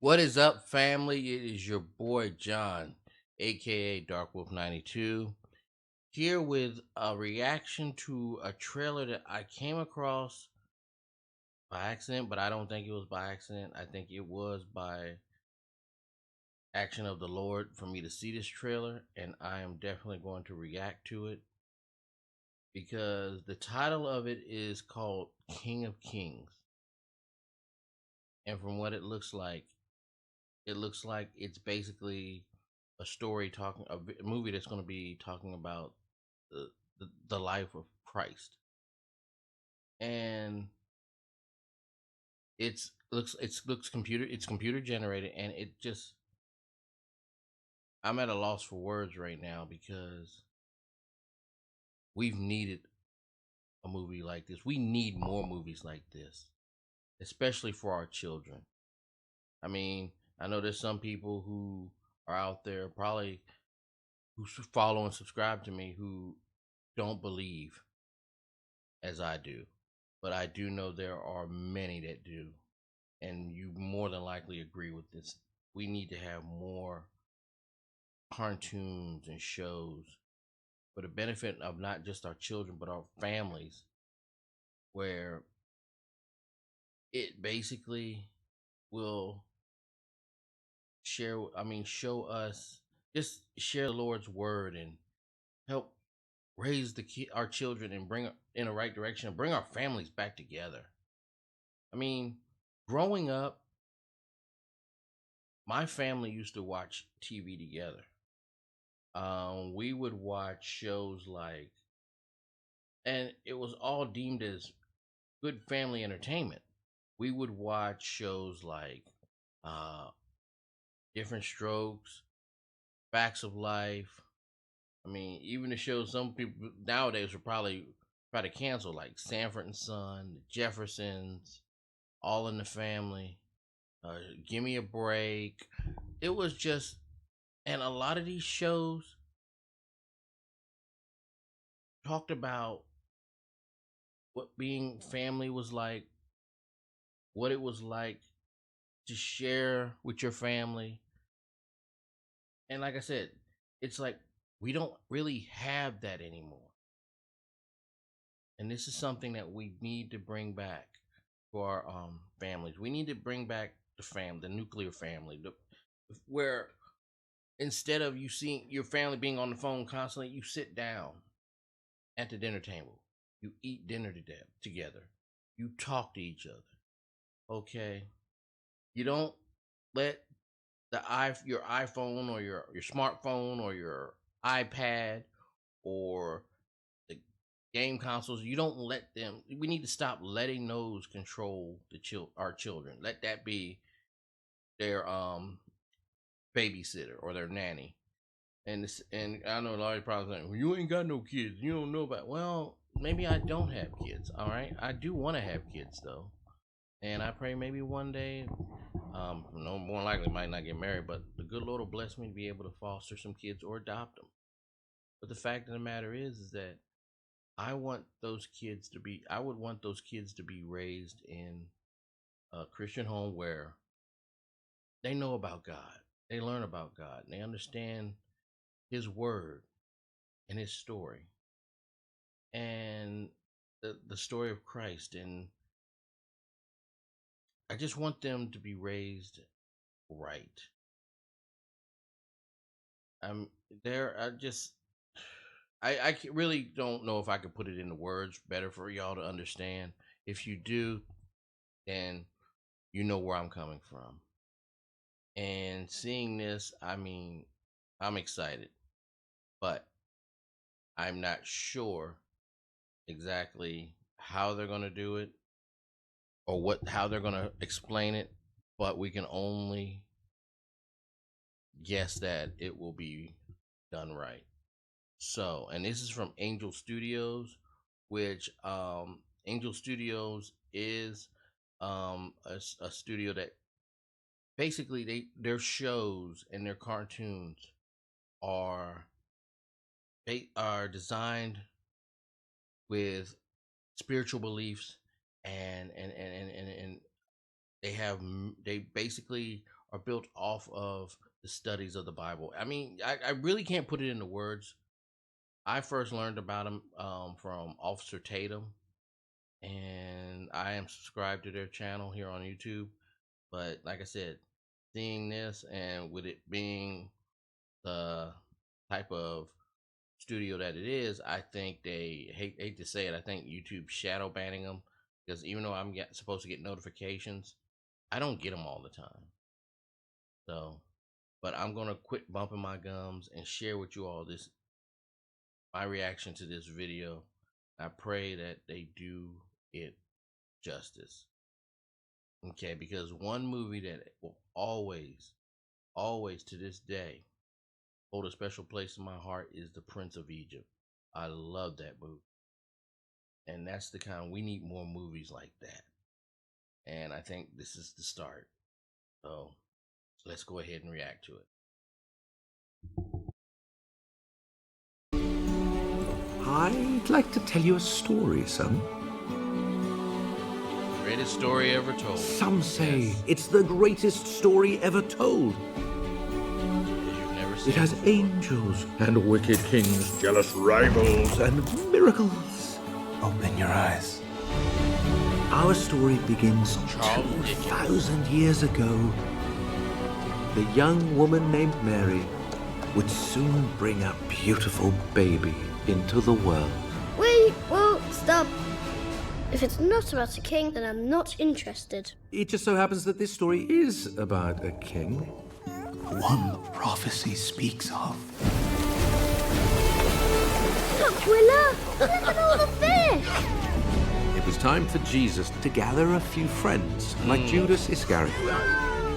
What is up, family? It is your boy John, aka Dark Wolf 92, here with a reaction to a trailer that I came across by accident, but I don't think it was by accident. I think it was by action of the Lord for me to see this trailer, and I am definitely going to react to it because the title of it is called King of Kings. And from what it looks like it's basically a story talking a movie that's going to be talking about the life of Christ, and it's computer generated, and it just I'm at a loss for words right now because we've needed a movie like this. We need more movies like this, especially for our children. I mean, I know there's some people who are out there probably who follow and subscribe to me who don't believe as I do, but I do know there are many that do, and you more than likely agree with this. We need to have more cartoons and shows for the benefit of not just our children but our families, where it basically will show us, just share the Lord's word and help raise our children and bring in the right direction and bring our families back together. I mean, growing up, my family used to watch TV together. We would watch shows like, and it was all deemed as good family entertainment. We would watch shows like uh, Different Strokes, Facts of Life. I mean, even the shows some people nowadays would probably try to cancel, like Sanford and Son, The Jeffersons, All in the Family, Give Me a Break. It was just, and a lot of these shows talked about what being family was like, what it was like to share with your family. And like I said, it's like we don't really have that anymore. And this is something that we need to bring back for our families. We need to bring back the nuclear family, where instead of you seeing your family being on the phone constantly, you sit down at the dinner table, you eat dinner together, you talk to each other. Okay, you don't let your iPhone or your smartphone or your iPad or the game consoles. You don't let them. We need to stop letting those control our children. Let that be their babysitter or their nanny. And I know a lot of probably saying, well, you ain't got no kids. You don't know about. Well, maybe I don't have kids. All right, I do want to have kids though, and I pray maybe one day. No, more likely might not get married, but the good Lord will bless me to be able to foster some kids or adopt them. But the fact of the matter is that I would want those kids to be raised in a Christian home where they know about God, they learn about God, and they understand His Word and His story and the story of Christ. And I just want them to be raised right. I'm there. I really don't know if I could put it into words better for y'all to understand. If you do, then you know where I'm coming from. And seeing this, I mean, I'm excited, but I'm not sure exactly how they're going to do it or how they're going to explain it, but we can only guess that it will be done right. So, and this is from Angel Studios, which Angel Studios is a studio that basically their shows and their cartoons are they are designed with spiritual beliefs, and they basically are built off of the studies of the Bible. I mean, I really can't put it into words. I first learned about them from Officer Tatum, and I am subscribed to their channel here on YouTube. But like I said, seeing this and with it being the type of studio that it is, I think they hate to say it. I think YouTube shadow banning them because even though I'm supposed to get notifications, I don't get them all the time. So, but I'm gonna quit bumping my gums and share with you all this my reaction to this video. I pray that they do it justice. Okay, because one movie that will always to this day hold a special place in my heart is The Prince of Egypt. I love that movie. And that's the kind we need more movies like that. And I think this is the start. So let's go ahead and react to it. I'd like to tell you a story, son. Greatest story ever told. Some say yes. It's the greatest story ever told. You've never seen it has before. Angels and wicked kings, jealous rivals, and miracles. Open your eyes. Our story begins 2,000 years ago. The young woman named Mary would soon bring a beautiful baby into the world. Wait, whoa, stop. If it's not about a king, then I'm not interested. It just so happens that this story is about a king. One prophecy speaks of. Look, Willa! Look at all the fish! It was time for Jesus to gather a few friends, like Judas Iscariot.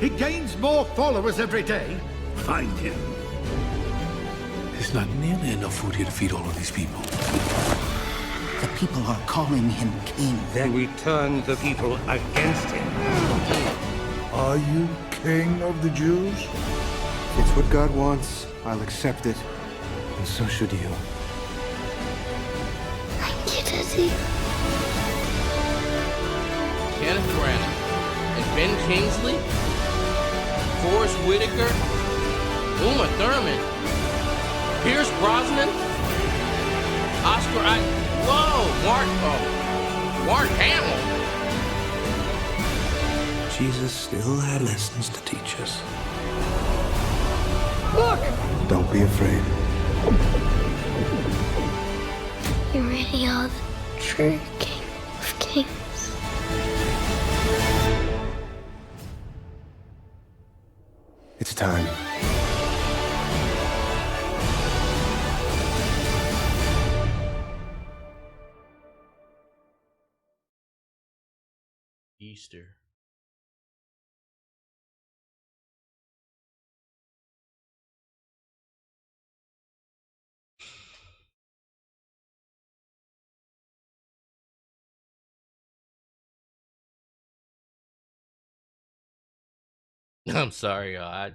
He gains more followers every day. Find him. There's not nearly enough food here to feed all of these people. The people are calling him king. Then we turn the people against him. Are you king of the Jews? If it's what God wants, I'll accept it. And so should you. Thank you, Daddy. Kenneth Branagh and Ben Kingsley, Forrest Whitaker, Thurman, Pierce Brosnan, Mark Hamill. Jesus still had lessons to teach us. Look! Don't be afraid. You really are the true king of kings. It's time. Easter. I'm sorry, y'all.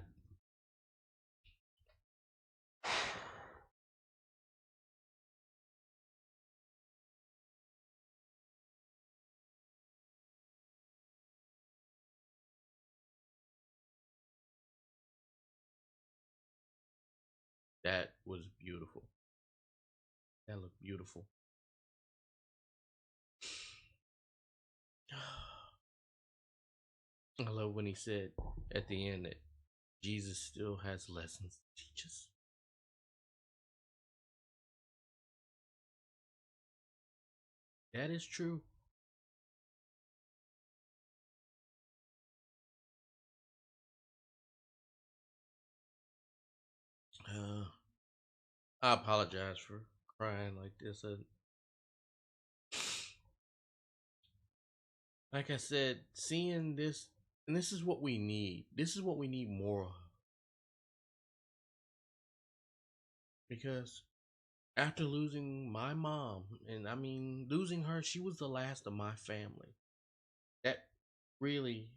That was beautiful. That looked beautiful. I love when he said at the end that Jesus still has lessons to teach us. That is true. I apologize for crying like this. Like I said, seeing this, and this is what we need. This is what we need more of. Because after losing my mom, and I mean, losing her, she was the last of my family. That really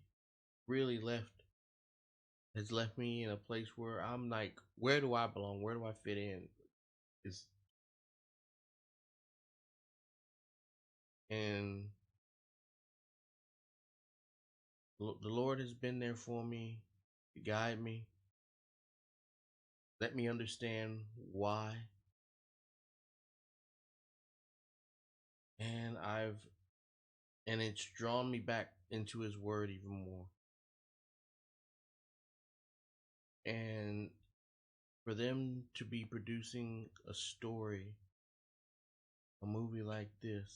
has left me in a place where I'm like, where do I belong? Where do I fit in? And the Lord has been there for me to guide me, let me understand why. And it's drawn me back into his word even more. And for them to be producing a story, a movie like this,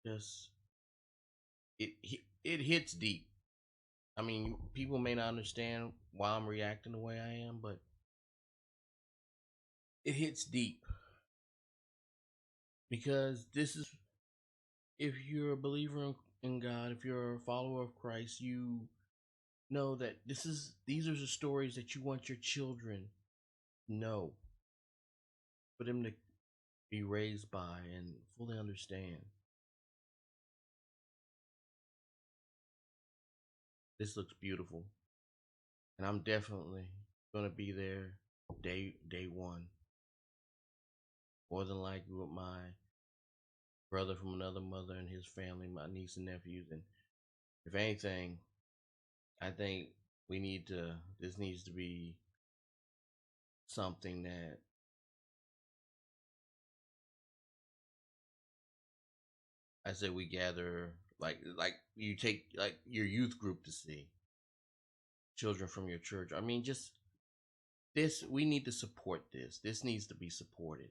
just it hits deep. I mean, people may not understand why I'm reacting the way I am, but it hits deep. Because this is, if you're a believer in God, if you're a follower of Christ, you know that these are the stories that you want your children to know, for them to be raised by and fully understand. This looks beautiful, and I'm definitely gonna be there day one. More than likely with my brother from another mother and his family, my niece and nephews, and if anything, I think this needs to be something that I say we gather, like you take like your youth group to see, children from your church. I mean, just this, we need to support this. This needs to be supported.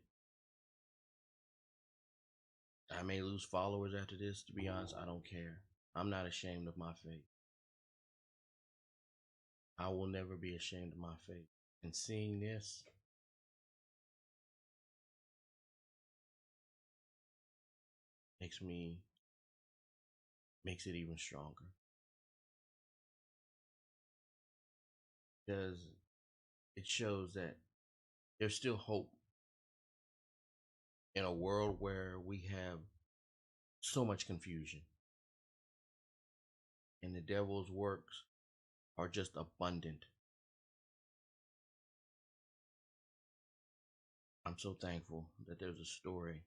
I may lose followers after this, to be honest, I don't care. I'm not ashamed of my faith. I will never be ashamed of my faith. And seeing this, makes it even stronger. Because it shows that there's still hope in a world where we have so much confusion. And the devil's works are just abundant. I'm so thankful that there's a story,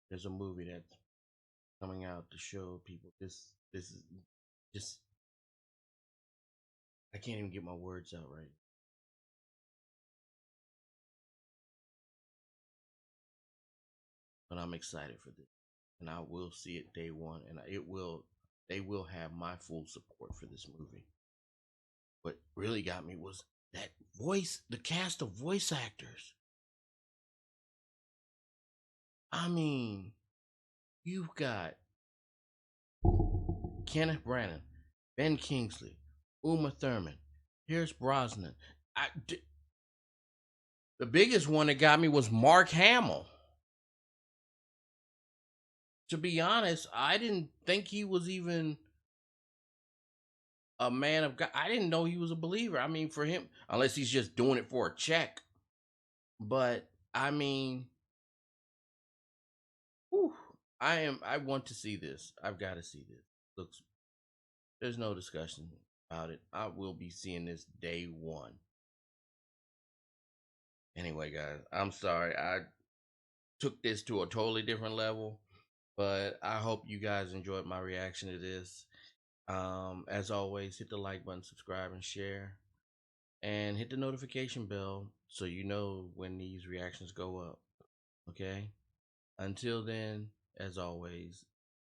there's a movie that's coming out to show people this is just, I can't even get my words out right. But I'm excited for this, and I will see it day one, and they will have my full support for this movie. What really got me was that the cast of voice actors. I mean, you've got Kenneth Branagh, Ben Kingsley, Uma Thurman, here's Brosnan. The biggest one that got me was Mark Hamill. To be honest, I didn't think he was even a man of God. I didn't know he was a believer. I mean, for him, unless he's just doing it for a check. But I mean, whew, I want to see this. I've got to see this. There's no discussion about it. I will be seeing this day one. Anyway, guys, I'm sorry. I took this to a totally different level, but I hope you guys enjoyed my reaction to this. As always, hit the like button, subscribe, and share, and hit the notification bell so you know when these reactions go up. Okay? Until then, as always,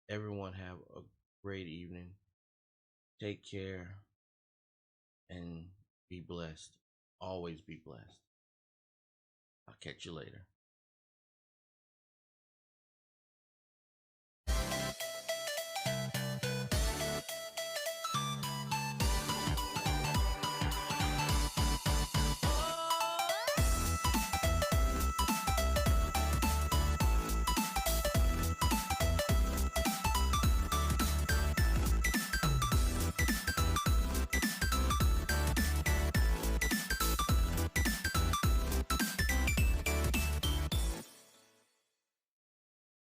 everyone have a great evening. Take care and be blessed. Always be blessed. I'll catch you later.